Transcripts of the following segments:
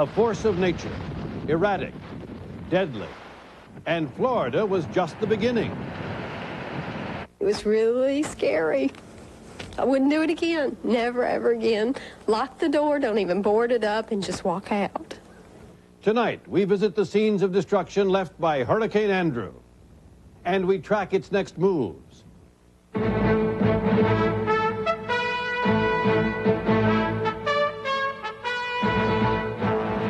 A force of nature, erratic, deadly. And Florida was just the beginning. It was really scary. I wouldn't do it again. Never, ever again. Lock the door, don't even board it up, and just walk out. Tonight, we visit the scenes of destruction left by Hurricane Andrew. And we track its next moves.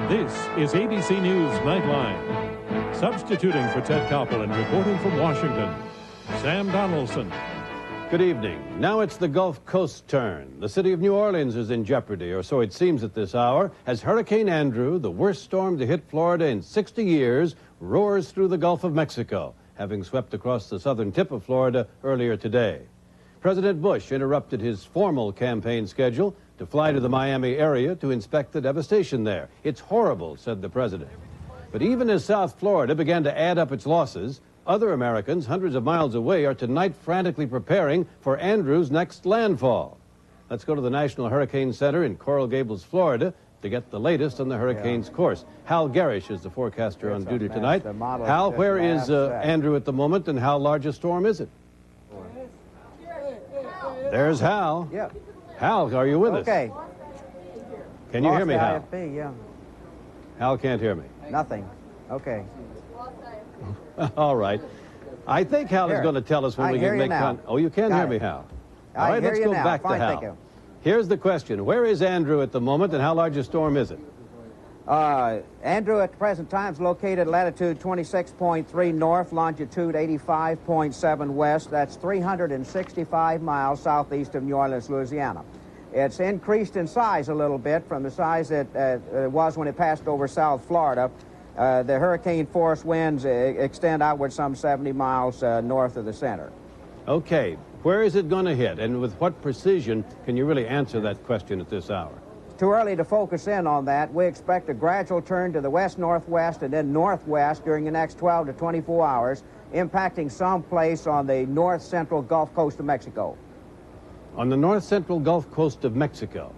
This is ABC News Nightline. Substituting for Ted Koppel and reporting from Washington, Sam Donaldson. Good evening. Now it's the Gulf Coast's turn. The city of New Orleans is in jeopardy, or so it seems at this hour, as Hurricane Andrew, the worst storm to hit Florida in 60 years, roars through the Gulf of Mexico, having swept across the southern tip of Florida earlier today. President Bush interrupted his formal campaign schedule to fly to the Miami area to inspect the devastation there. It's horrible, said the president. But even as South Florida began to add up its losses, other Americans hundreds of miles away are tonight frantically preparing for Andrew's next landfall. Let's go to the National Hurricane Center in Coral Gables, Florida, to get the latest on the hurricane's course. Hal Garish is the forecaster on duty tonight. Hal, where is Andrew at the moment, and how large a storm is it? There's Hal. Yeah. Hal, are you with us? Okay. Can you hear me, Hal? IFB, yeah. Hal can't hear me. Nothing. Okay. All right. I think Hal is going to tell us when we can make contact. Oh, you can hear me, Hal. All right, let's go back to Hal. Here's the question. Where is Andrew at the moment, and how large a storm is it? Andrew at the present time is located at latitude 26.3 north, longitude 85.7 west. That's 365 miles southeast of New Orleans, Louisiana. It's increased in size a little bit from the size it was when it passed over South Florida. The hurricane force winds extend outward some 70 miles north of the center. Okay. Where is it going to hit, and with what precision can you really answer that question at this hour? Too early to focus in on that. We expect a gradual turn to the west-northwest and then northwest during the next 12 to 24 hours, impacting someplace on the north-central Gulf Coast of Mexico. On the north-central Gulf Coast of Mexico?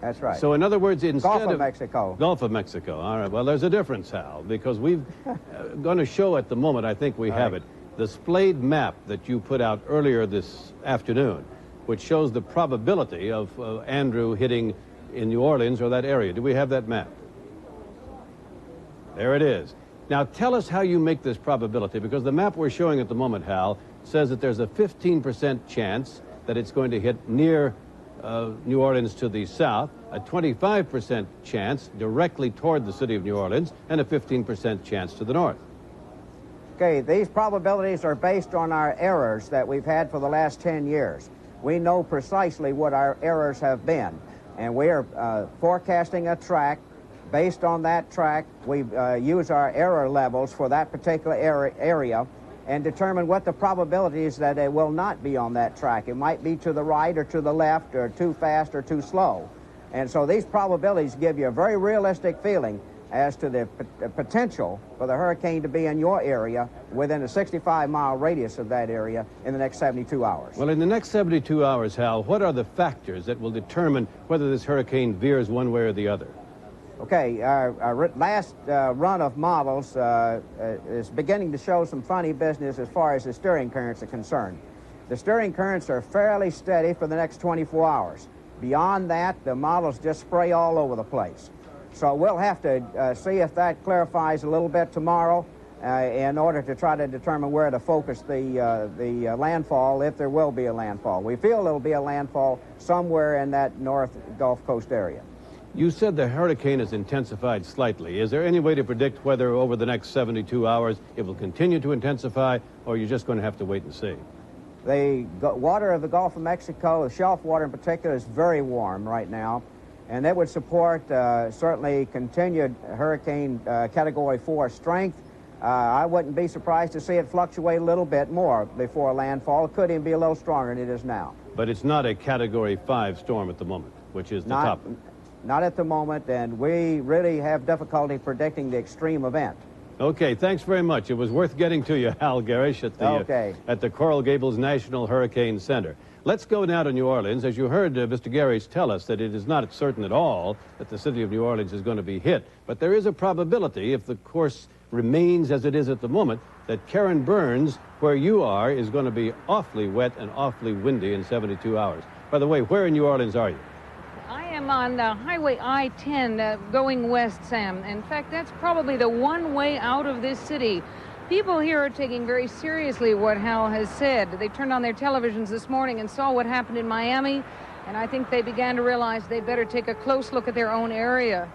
That's right. So in other words, instead Gulf of Mexico. Gulf of Mexico. All right. Well, there's a difference, Hal, because we've going to show at the moment, I think we have it, the splayed map that you put out earlier this afternoon, which shows the probability of Andrew hitting in New Orleans or that area. Do we have that map? There it is. Now tell us how you make this probability, because the map we're showing at the moment, Hal, says that there's a 15% chance that it's going to hit near New Orleans to the south, a 25% chance directly toward the city of New Orleans, and a 15% chance to the north. Okay, these probabilities are based on our errors that we've had for the last 10 years. We know precisely what our errors have been, and we are forecasting a track. Based on that track, we use our error levels for that particular area and determine what the probability is that it will not be on that track. It might be to the right or to the left, or too fast or too slow. And so these probabilities give you a very realistic feeling as to the potential for the hurricane to be in your area within a 65-mile radius of that area in the next 72 hours. Well, in the next 72 hours, Hal, what are the factors that will determine whether this hurricane veers one way or the other? Okay, our last run of models is beginning to show some funny business as far as the steering currents are concerned. The steering currents are fairly steady for the next 24 hours. Beyond that, the models just spray all over the place. So we'll have to see if that clarifies a little bit tomorrow in order to try to determine where to focus the landfall, if there will be a landfall. We feel there'll be a landfall somewhere in that north Gulf Coast area. You said the hurricane has intensified slightly. Is there any way to predict whether over the next 72 hours it will continue to intensify, or you're just going to have to wait and see? The water of the Gulf of Mexico, the shelf water in particular, is very warm right now, and that would support certainly continued hurricane Category 4 strength. I wouldn't be surprised to see it fluctuate a little bit more before landfall. It could even be a little stronger than it is now. But it's not a Category 5 storm at the moment, which is the top. Not at the moment, and we really have difficulty predicting the extreme event. Okay, thanks very much. It was worth getting to you, Hal Garish, at the Coral Gables National Hurricane Center. Let's go now to New Orleans. As you heard Mr. Garrish tell us that it is not certain at all that the city of New Orleans is going to be hit. But there is a probability, if the course remains as it is at the moment, that Karen Burns, where you are, is going to be awfully wet and awfully windy in 72 hours. By the way, where in New Orleans are you? I am on Highway I-10 going west, Sam. In fact, that's probably the one way out of this city. People here are taking very seriously what Hal has said. They turned on their televisions this morning and saw what happened in Miami, and I think they began to realize they better take a close look at their own area.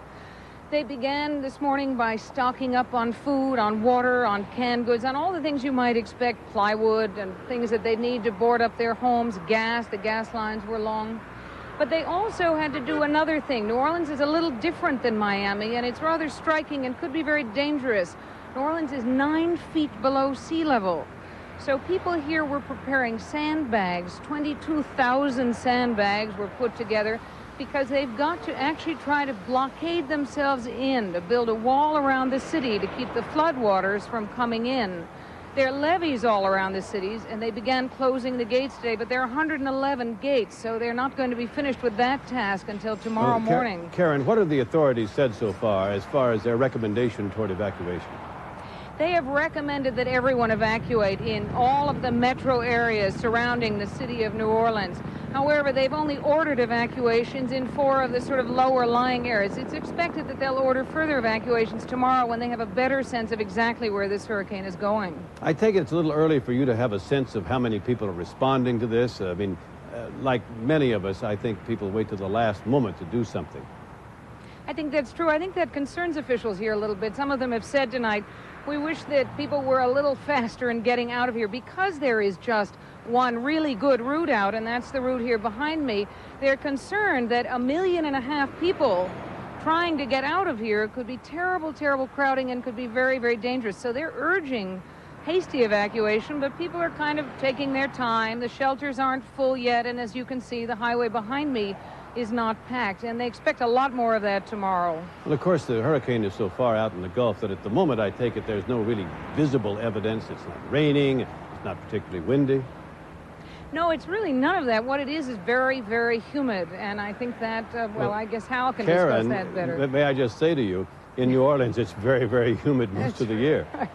They began this morning by stocking up on food, on water, on canned goods, on all the things you might expect, plywood and things that they need to board up their homes, gas. The gas lines were long. But they also had to do another thing. New Orleans is a little different than Miami, and it's rather striking and could be very dangerous. New Orleans is 9 feet below sea level. So people here were preparing sandbags. 22,000 sandbags were put together because they've got to actually try to blockade themselves in, to build a wall around the city to keep the floodwaters from coming in. There are levees all around the cities, and they began closing the gates today, but there are 111 gates, so they're not going to be finished with that task until tomorrow morning. Karen, what have the authorities said so far as their recommendation toward evacuation? They have recommended that everyone evacuate in all of the metro areas surrounding the city of New Orleans. However, they've only ordered evacuations in 4 of the sort of lower-lying areas. It's expected that they'll order further evacuations tomorrow when they have a better sense of exactly where this hurricane is going. I take it it's a little early for you to have a sense of how many people are responding to this. I mean, like many of us, I think people wait to the last moment to do something. I think that's true. I think that concerns officials here a little bit. Some of them have said tonight, we wish that people were a little faster in getting out of here because there is just one really good route out, and that's the route here behind me. They're concerned that 1.5 million people trying to get out of here could be terrible, terrible crowding and could be very, very dangerous. So they're urging hasty evacuation, but people are kind of taking their time. The shelters aren't full yet, and as you can see, the highway behind me is not packed, and they expect a lot more of that tomorrow. Well, of course, the hurricane is so far out in the Gulf that at the moment, I take it, there's no really visible evidence. It's not raining, it's not particularly windy. No, it's really none of that. What it is very, very humid, and I think that, well, I guess Hal can discuss that better. May I just say to you, in New Orleans, it's very, very humid most of the year. Right.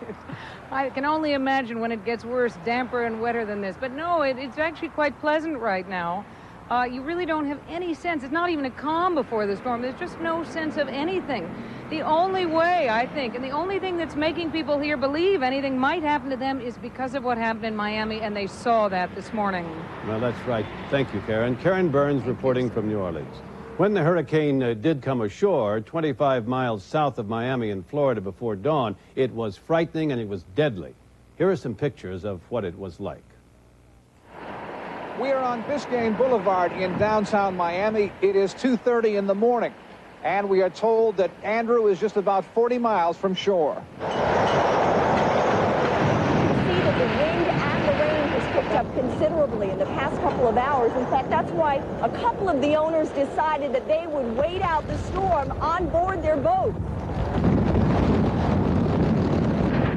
I can only imagine when it gets worse, damper and wetter than this. But no, it's actually quite pleasant right now. You really don't have any sense. It's not even a calm before the storm. There's just no sense of anything. The only way, I think, and the only thing that's making people here believe anything might happen to them is because of what happened in Miami, and they saw that this morning. Well, that's right. Thank you, Karen. Karen Burns reporting from New Orleans. When the hurricane did come ashore, 25 miles south of Miami in Florida before dawn, it was frightening and it was deadly. Here are some pictures of what it was like. We are on Biscayne Boulevard in downtown Miami. It is 2:30 in the morning, and we are told that Andrew is just about 40 miles from shore. You see that the wind and the rain has picked up considerably in the past couple of hours. In fact, that's why a couple of the owners decided that they would wait out the storm on board their boat.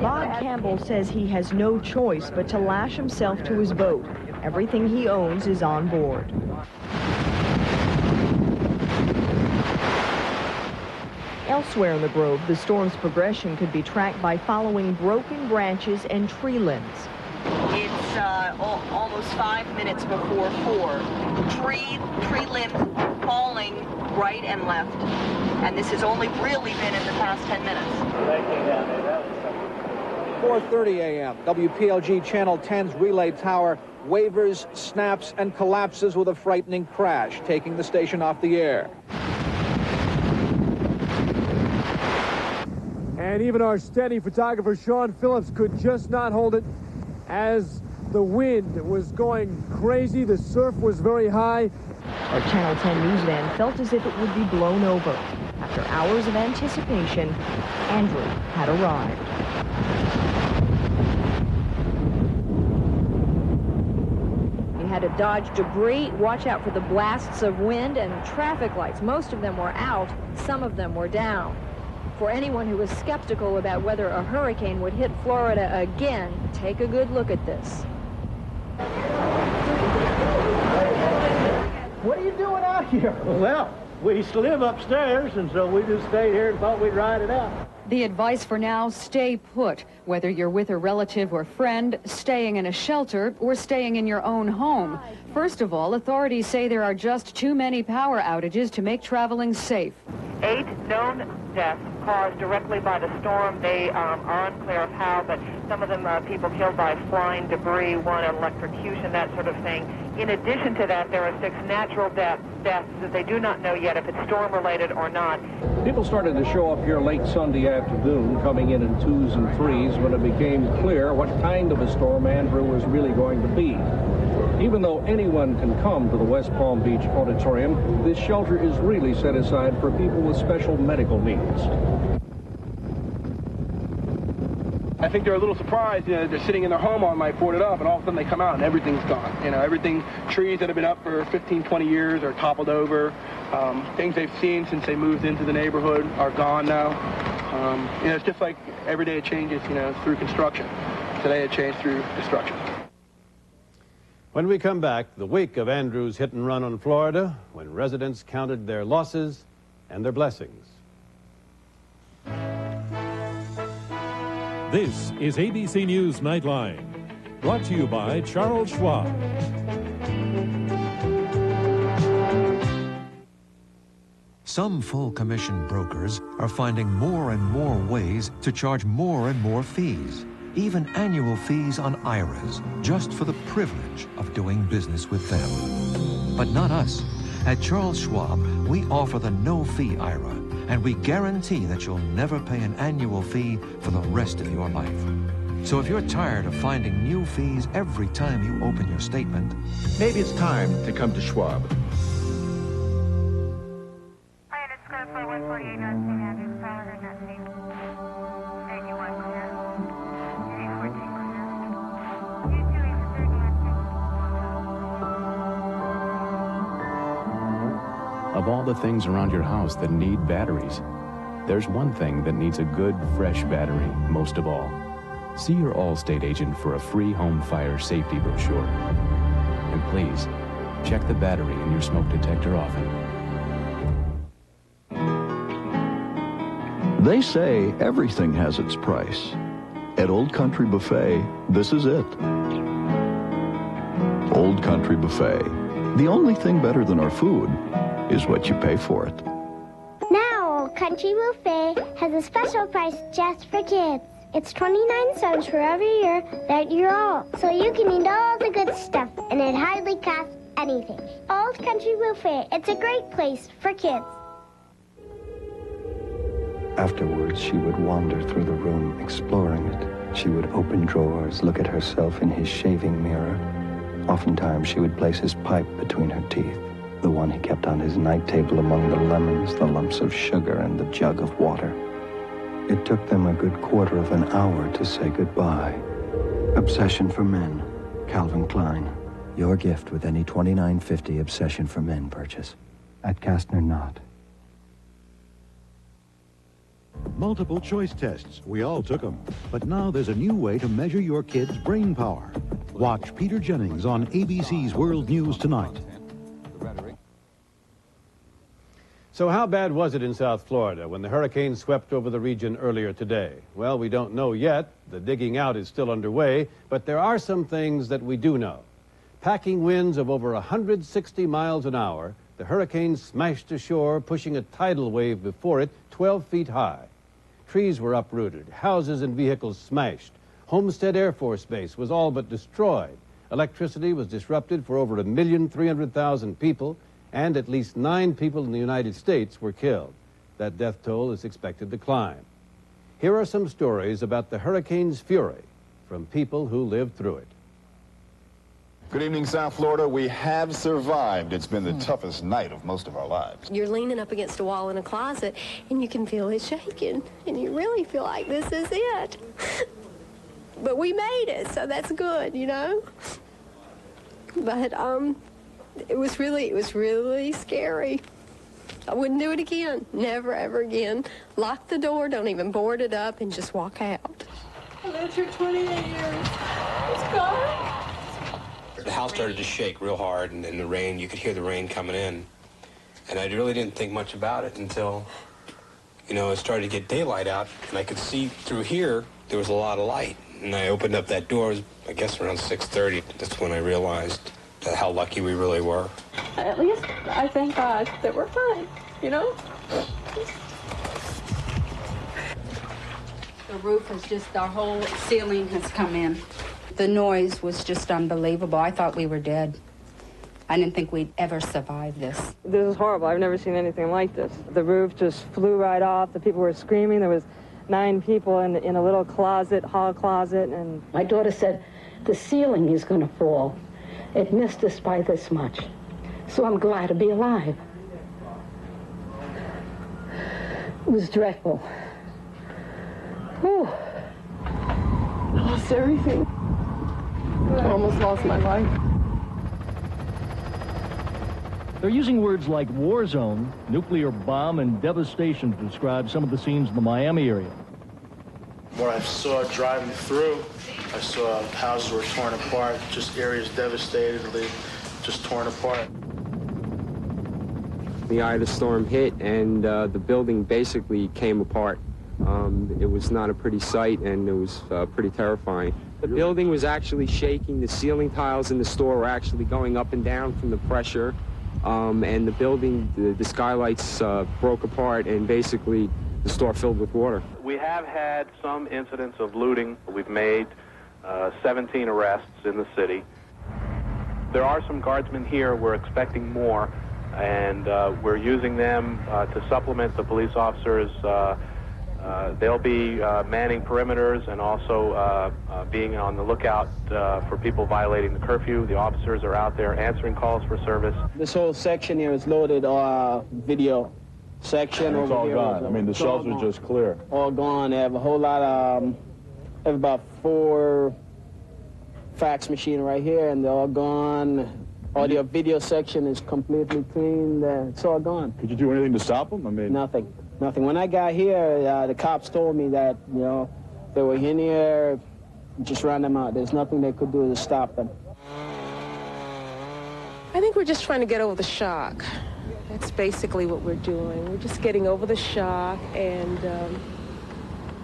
Bob Campbell says he has no choice but to lash himself to his boat. Everything he owns is on board. Elsewhere in the Grove, the storm's progression could be tracked by following broken branches and tree limbs. It's almost 5 minutes before 4. Tree limbs falling right and left. And this has only really been in the past 10 minutes. 4:30 a.m. WPLG Channel 10's relay tower wavers, snaps, and collapses with a frightening crash, taking the station off the air. And even our steady photographer, Sean Phillips, could just not hold it as the wind was going crazy. The surf was very high. Our Channel 10 news van felt as if it would be blown over. After hours of anticipation, Andrew had arrived. Had to dodge debris, watch out for the blasts of wind and traffic lights. Most of them were out, some of them were down. For anyone who was skeptical about whether a hurricane would hit Florida again, take a good look at this. What are you doing out here? Well, we used to live upstairs, and so we just stayed here and thought we'd ride it out. The advice for now, stay put. Whether you're with a relative or friend, staying in a shelter, or staying in your own home. First of all, authorities say there are just too many power outages to make traveling safe. 8 known deaths caused directly by the storm. They are unclear of how, but some of them people killed by flying debris, one electrocution, that sort of thing. In addition to that, there are 6 natural deaths that they do not know yet if it's storm-related or not. People started to show up here late Sunday afternoon, coming in 2s and 3s, when it became clear what kind of a storm Andrew was really going to be. Even though anyone can come to the West Palm Beach Auditorium, this shelter is really set aside for people with special medical needs. I think they're a little surprised, you know, they're sitting in their home all night, boarded up, and all of a sudden they come out and everything's gone. You know, everything, trees that have been up for 15, 20 years are toppled over. Things they've seen since they moved into the neighborhood are gone now. You know, it's just like every day it changes, you know, through construction. Today it changed through destruction. When we come back, the wake of Andrew's hit and run on Florida, when residents counted their losses and their blessings. This is ABC News Nightline, brought to you by Charles Schwab. Some full commission brokers are finding more and more ways to charge more and more fees, even annual fees on IRAs, just for the privilege of doing business with them. But not us. At Charles Schwab, we offer the no-fee IRA, and we guarantee that you'll never pay an annual fee for the rest of your life. So if you're tired of finding new fees every time you open your statement, maybe it's time to come to Schwab. Of all the things around your house that need batteries, there's one thing that needs a good, fresh battery most of all. See your Allstate agent for a free home fire safety brochure. And please, check the battery in your smoke detector often. They say everything has its price. At Old Country Buffet, this is it. Old Country Buffet. The only thing better than our food is what you pay for it. Now, Old Country Buffet has a special price just for kids. It's 29 cents for every year that you're old, so you can eat all the good stuff, and it hardly costs anything. Old Country Buffet, it's a great place for kids. Afterwards, she would wander through the room, exploring it. She would open drawers, look at herself in his shaving mirror. Oftentimes, she would place his pipe between her teeth, the one he kept on his night table among the lemons, the lumps of sugar, and the jug of water. It took them a good quarter of an hour to say goodbye. Obsession for Men, Calvin Klein. Your gift with any $29.50 Obsession for Men purchase at Kastner Knott. Multiple choice tests. We all took them. But now there's a new way to measure your kid's brain power. Watch Peter Jennings on ABC's World News Tonight. So how bad was it in South Florida when the hurricane swept over the region earlier today? Well, we don't know yet. The digging out is still underway, but there are some things that we do know. Packing winds of over 160 miles an hour, the hurricane smashed ashore, pushing a tidal wave before it 12 feet high. Trees were uprooted, houses and vehicles smashed. Homestead Air Force Base was all but destroyed. Electricity was disrupted for over 1,300,000 people, and at least 9 people in the United States were killed. That death toll is expected to climb. Here are some stories about the hurricane's fury from people who lived through it. Good evening, South Florida. We have survived. It's been the toughest night of most of our lives. You're leaning up against a wall in a closet, and you can feel it shaking, and you really feel like this is it. But we made it, so that's good, you know? But, it was really scary. I wouldn't do it again. Never, ever again. Lock the door, don't even board it up, and just walk out. I lived here 28 years. It's gone. The house started to shake real hard, and the rain, you could hear the rain coming in. And I really didn't think much about it until, you know, it started to get daylight out, and I could see through here there was a lot of light. And I opened up that door, it was, I guess, around 6:30. That's when I realized how lucky we really were. At least I thank God that we're fine, you know? The roof has just, our whole ceiling has come in. The noise was just unbelievable. I thought we were dead. I didn't think we'd ever survive this. This is horrible. I've never seen anything like this. The roof just flew right off. The people were screaming. There was 9 people in a little closet, hall closet, and... My daughter said, the ceiling is going to fall. It missed us by this much. So I'm glad to be alive. It was dreadful. Whew. I lost everything. I almost lost my life. They're using words like war zone, nuclear bomb, and devastation to describe some of the scenes in the Miami area. What I saw driving through, I saw houses were torn apart, just areas devastatedly, just torn apart. The eye of the storm hit, and the building basically came apart. It was not a pretty sight, and it was pretty terrifying. The building was actually shaking. The ceiling tiles in the store were actually going up and down from the pressure. And the building, the skylights broke apart, and basically the store filled with water. We have had some incidents of looting. We've made 17 arrests in the city. There are some guardsmen here. We're expecting more, and we're using them to supplement the police officers. They'll be manning perimeters and also being on the lookout for people violating the curfew. The officers are out there answering calls for service. This whole section here is loaded video section. It's all gone. I mean, the shelves are just clear. All gone. They have a whole lot of, have about 4 fax machine right here, and they're all gone. Audio video section is completely clean. It's all gone. Could you do anything to stop them? I mean, nothing. Nothing. When I got here, the cops told me that, you know, they were in here, just ran them out. There's nothing they could do to stop them. I think we're just trying to get over the shock. That's basically what we're doing. We're just getting over the shock, and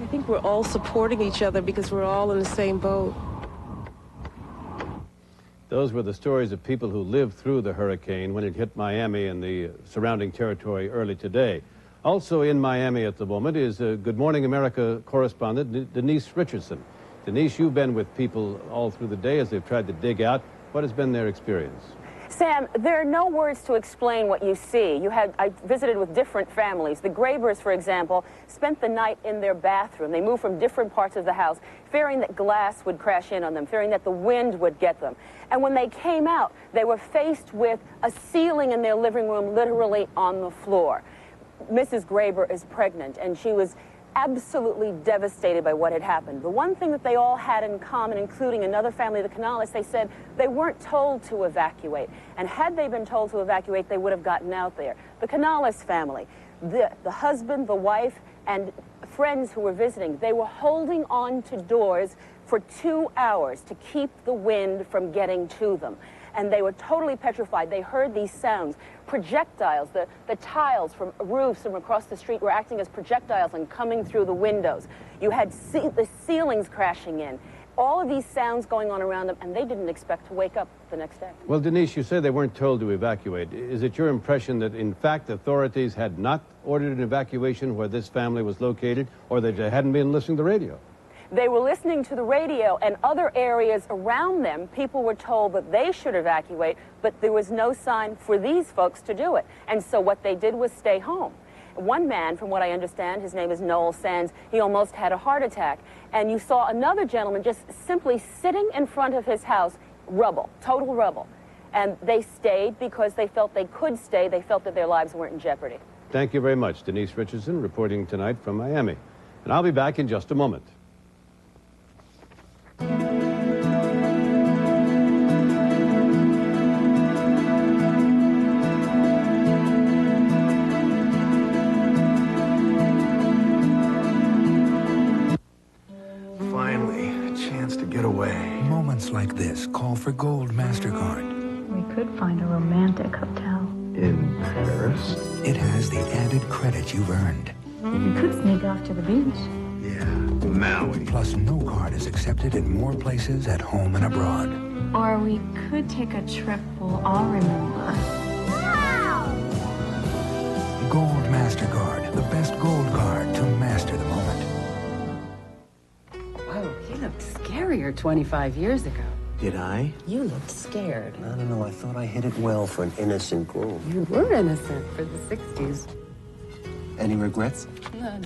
I think we're all supporting each other because we're all in the same boat. Those were the stories of people who lived through the hurricane when it hit Miami and the surrounding territory early today. Also in Miami at the moment is Good Morning America correspondent Denise Richardson. Denise, you've been with people all through the day as they've tried to dig out. What has been their experience? Sam, there are no words to explain what you see. I visited with different families. The Grabers, for example, spent the night in their bathroom. They moved from different parts of the house, fearing that glass would crash in on them, fearing that the wind would get them. And when they came out, they were faced with a ceiling in their living room literally on the floor. Mrs. Graber is pregnant, and she was absolutely devastated by what had happened. The one thing that they all had in common, including another family, the Canales, they said they weren't told to evacuate. And had they been told to evacuate, they would have gotten out there. The Canales family, the husband, the wife, and friends who were visiting, they were holding on to doors for 2 hours to keep the wind from getting to them. And they were totally petrified. They heard these sounds. Projectiles, the tiles from roofs from across the street were acting as projectiles and coming through the windows. You had the ceilings crashing in. All of these sounds going on around them, and they didn't expect to wake up the next day. Well, Denise, you said they weren't told to evacuate. Is it your impression that, in fact, authorities had not ordered an evacuation where this family was located, or that they hadn't been listening to the radio? They were listening to the radio, and other areas around them, people were told that they should evacuate, but there was no sign for these folks to do it. And so what they did was stay home. One man, from what I understand, his name is Noel Sands, he almost had a heart attack. And you saw another gentleman just simply sitting in front of his house, rubble, total rubble. And they stayed because they felt they could stay. They felt that their lives weren't in jeopardy. Thank you very much, Denise Richardson, reporting tonight from Miami. And I'll be back in just a moment. Finally, a chance to get away. Moments like this call for Gold MasterCard. We could find a romantic hotel. In Paris? It has the added credit you've earned. You could sneak off to the beach. Yeah, Maui. Plus, no card is accepted in more places at home and abroad. Or we could take a trip we'll all remember. Gold MasterCard, the best gold card to master the moment. Whoa, you looked scarier 25 years ago. Did I? You looked scared. I don't know. I thought I hit it well for an innocent girl. You were innocent for the 60s. Any regrets? None.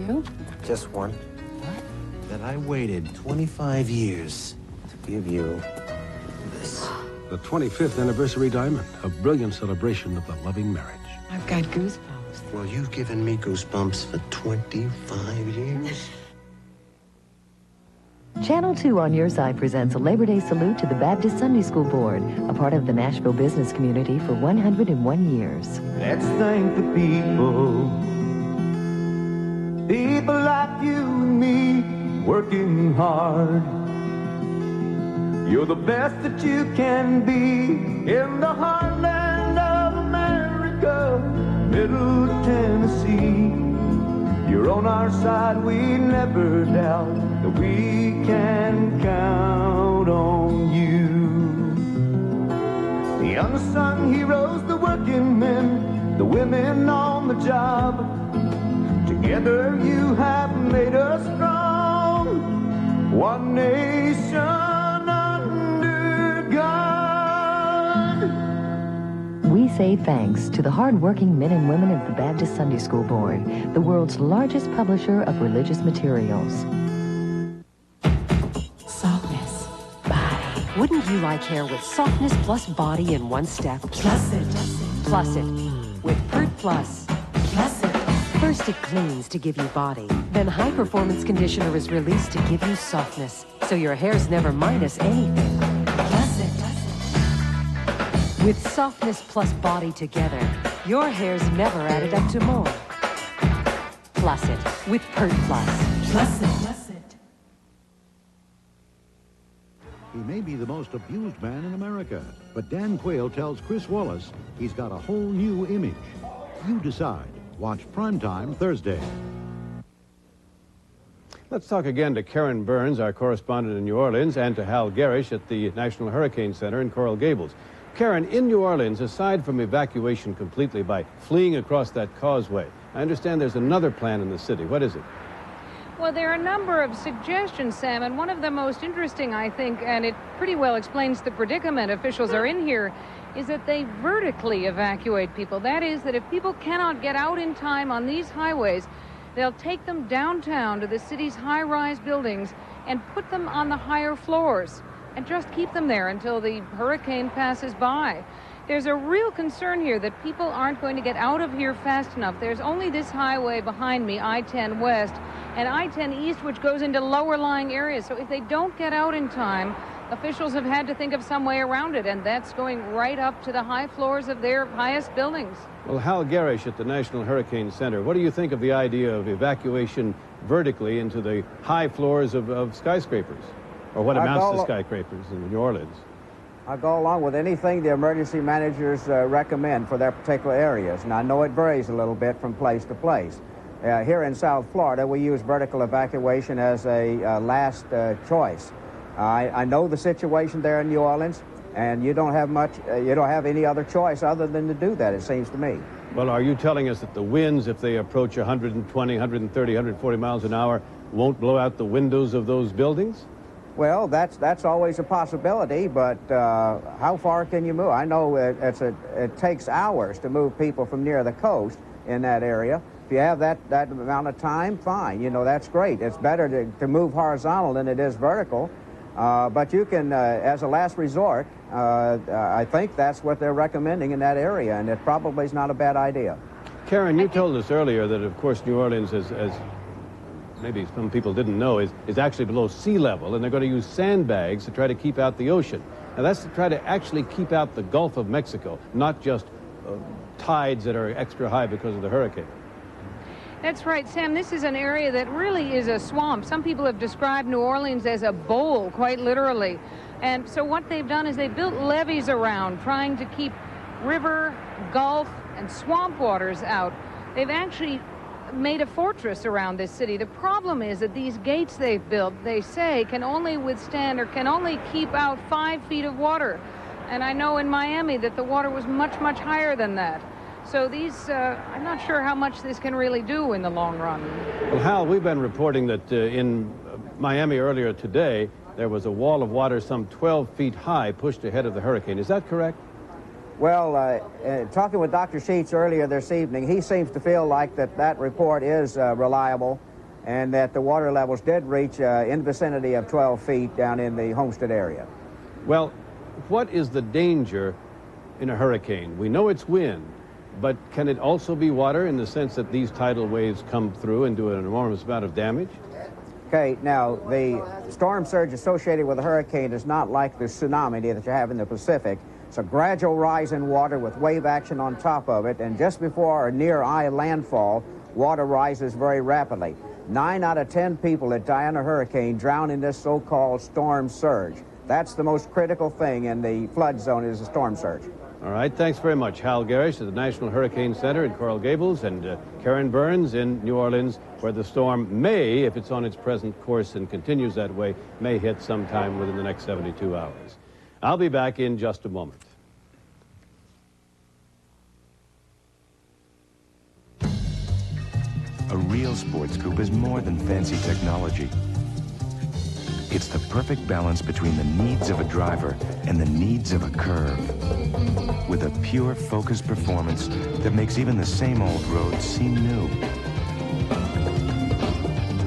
You? Just one. What? That I waited 25 years to give you this. The 25th anniversary diamond, a brilliant celebration of the loving marriage. I've got goosebumps. Well, you've given me goosebumps for 25 years. Channel 2 on your side presents a Labor Day salute to the Baptist Sunday School Board, a part of the Nashville business community for 101 years. Let's thank the people. People like you and me, working hard. You're the best that you can be in the heartland of America, Middle Tennessee. You're on our side, we never doubt that we can count on you. The unsung heroes, the working men, the women on the job. Together you have made us strong. One nation under God. We say thanks to the hard-working men and women of the Baptist Sunday School Board, the world's largest publisher of religious materials. Softness, body. Wouldn't you like hair with softness plus body in one step? Plus it. Plus it. With Pert Plus. Plus it. First it cleans to give you body. Then high performance conditioner is released to give you softness. So your hair's never minus anything. Plus it. With softness plus body together, your hair's never added up to more. Plus it with Pert Plus. Plus it. He may be the most abused man in America, but Dan Quayle tells Chris Wallace he's got a whole new image. You decide. Watch Primetime Thursday. Let's talk again to Karen Burns, our correspondent in New Orleans, and to Hal Garish at the National Hurricane Center in Coral Gables. Karen, in New Orleans, aside from evacuation completely by fleeing across that causeway, I understand there's another plan in the city. What is it? Well, there are a number of suggestions, Sam, and one of the most interesting, I think, and it pretty well explains the predicament officials are in here, is that they vertically evacuate people. That is, that if people cannot get out in time on these highways, they'll take them downtown to the city's high-rise buildings and put them on the higher floors and just keep them there until the hurricane passes by. There's a real concern here that people aren't going to get out of here fast enough. There's only this highway behind me, I-10 West, and I-10 East, which goes into lower-lying areas. So if they don't get out in time, officials have had to think of some way around it, and that's going right up to the high floors of their highest buildings. Well, Hal Garish at the National Hurricane Center, what do you think of the idea of evacuation vertically into the high floors of skyscrapers, or what amounts to skyscrapers in New Orleans? I go along with anything the emergency managers recommend for their particular areas, and I know it varies a little bit from place to place. Here in South Florida, we use vertical evacuation as a last choice. I know the situation there in New Orleans, and you don't have any other choice other than to do that, it seems to me. Well, are you telling us that the winds, if they approach 120, 130, 140 miles an hour, won't blow out the windows of those buildings? Well, that's always a possibility, but how far can you move? I know it takes hours to move people from near the coast in that area. If you have that amount of time, fine. You know, that's great. It's better to move horizontal than it is vertical. But you can, as a last resort, I think that's what they're recommending in that area, and it probably is not a bad idea. Karen, you told us earlier that, of course, New Orleans, as maybe some people didn't know, is actually below sea level, and they're going to use sandbags to try to keep out the ocean. Now, that's to try to actually keep out the Gulf of Mexico, not just tides that are extra high because of the hurricane. That's right, Sam. This is an area that really is a swamp. Some people have described New Orleans as a bowl, quite literally. And so what they've done is they've built levees around, trying to keep river, gulf, and swamp waters out. They've actually made a fortress around this city. The problem is that these gates they've built, they say, can only withstand or can only keep out 5 feet of water. And I know in Miami that the water was much, much higher than that. So these, I'm not sure how much this can really do in the long run. Well, Hal, we've been reporting that in Miami earlier today, there was a wall of water some 12 feet high pushed ahead of the hurricane. Is that correct? Well, talking with Dr. Sheets earlier this evening, he seems to feel like that report is reliable and that the water levels did reach in the vicinity of 12 feet down in the Homestead area. Well, what is the danger in a hurricane? We know it's wind, but can it also be water in the sense that these tidal waves come through and do an enormous amount of damage? Okay, now the storm surge associated with a hurricane is not like the tsunami that you have in the Pacific. It's a gradual rise in water with wave action on top of it, and just before or near eye landfall, water rises very rapidly. 9 out of 10 people that die in a hurricane drown in this so-called storm surge. That's the most critical thing in the flood zone, is a storm surge. All right, thanks very much. Hal Garish at the National Hurricane Center in Coral Gables, and Karen Burns in New Orleans, where the storm may, if it's on its present course and continues that way, may hit sometime within the next 72 hours. I'll be back in just a moment. A real sports coupe is more than fancy technology. It's the perfect balance between the needs of a driver and the needs of a curve. With a pure, focused performance that makes even the same old road seem new.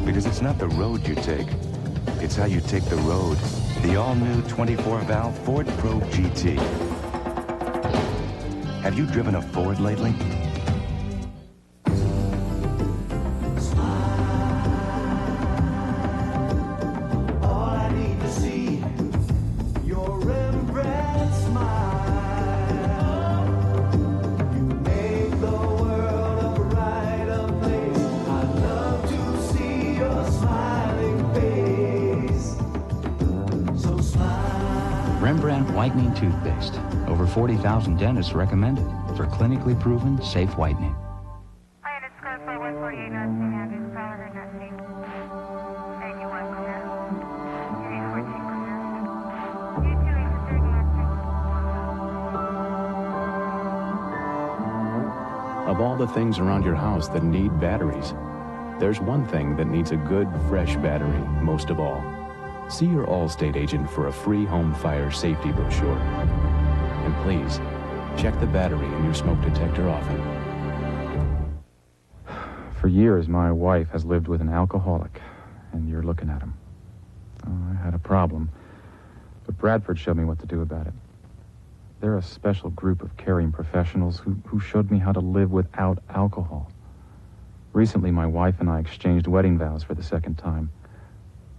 Because it's not the road you take, it's how you take the road. The all-new 24-valve Ford Probe GT. Have you driven a Ford lately? Whitening toothpaste. Over 40,000 dentists recommend it for clinically proven safe whitening. Of all the things around your house that need batteries, there's one thing that needs a good, fresh battery most of all. See your Allstate agent for a free home fire safety brochure. And please, check the battery in your smoke detector often. For years, my wife has lived with an alcoholic, and you're looking at him. I had a problem, but Bradford showed me what to do about it. They're a special group of caring professionals who showed me how to live without alcohol. Recently, my wife and I exchanged wedding vows for the second time.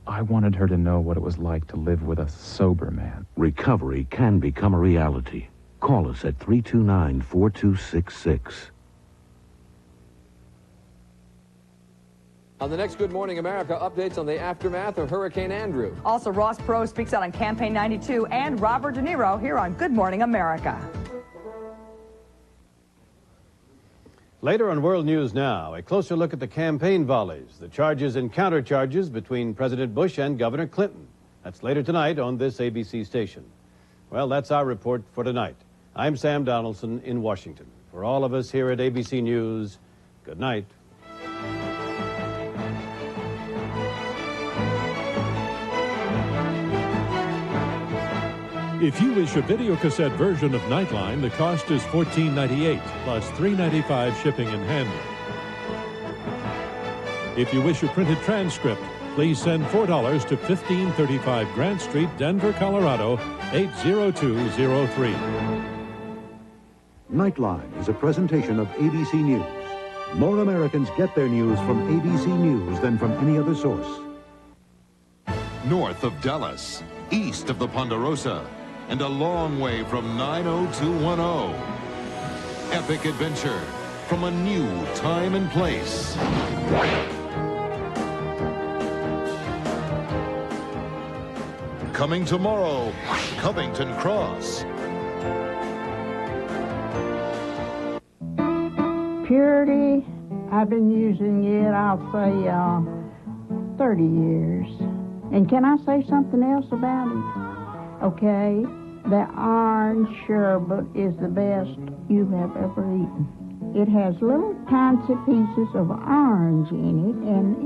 I wanted her to know what it was like to live with a sober man. Recovery can become a reality. Call us at 329-4266. On the next Good Morning America, updates on the aftermath of Hurricane Andrew. Also, Ross Perot speaks out on Campaign 92 and Robert De Niro here on Good Morning America. Later on World News Now, a closer look at the campaign volleys, the charges and countercharges between President Bush and Governor Clinton. That's later tonight on this ABC station. Well, that's our report for tonight. I'm Sam Donaldson in Washington. For all of us here at ABC News, good night. If you wish a videocassette version of Nightline, the cost is $14.98 plus $3.95 shipping and handling. If you wish a printed transcript, please send $4 to 1535 Grant Street, Denver, Colorado, 80203. Nightline is a presentation of ABC News. More Americans get their news from ABC News than from any other source. North of Dallas, east of the Ponderosa, and a long way from 90210. Epic adventure from a new time and place. Coming tomorrow, Covington Cross. Purity, I've been using it, I'll say, 30 years. And can I say something else about it? Okay, the orange sherbet is the best you have ever eaten. It has little tiny pieces of orange in it, and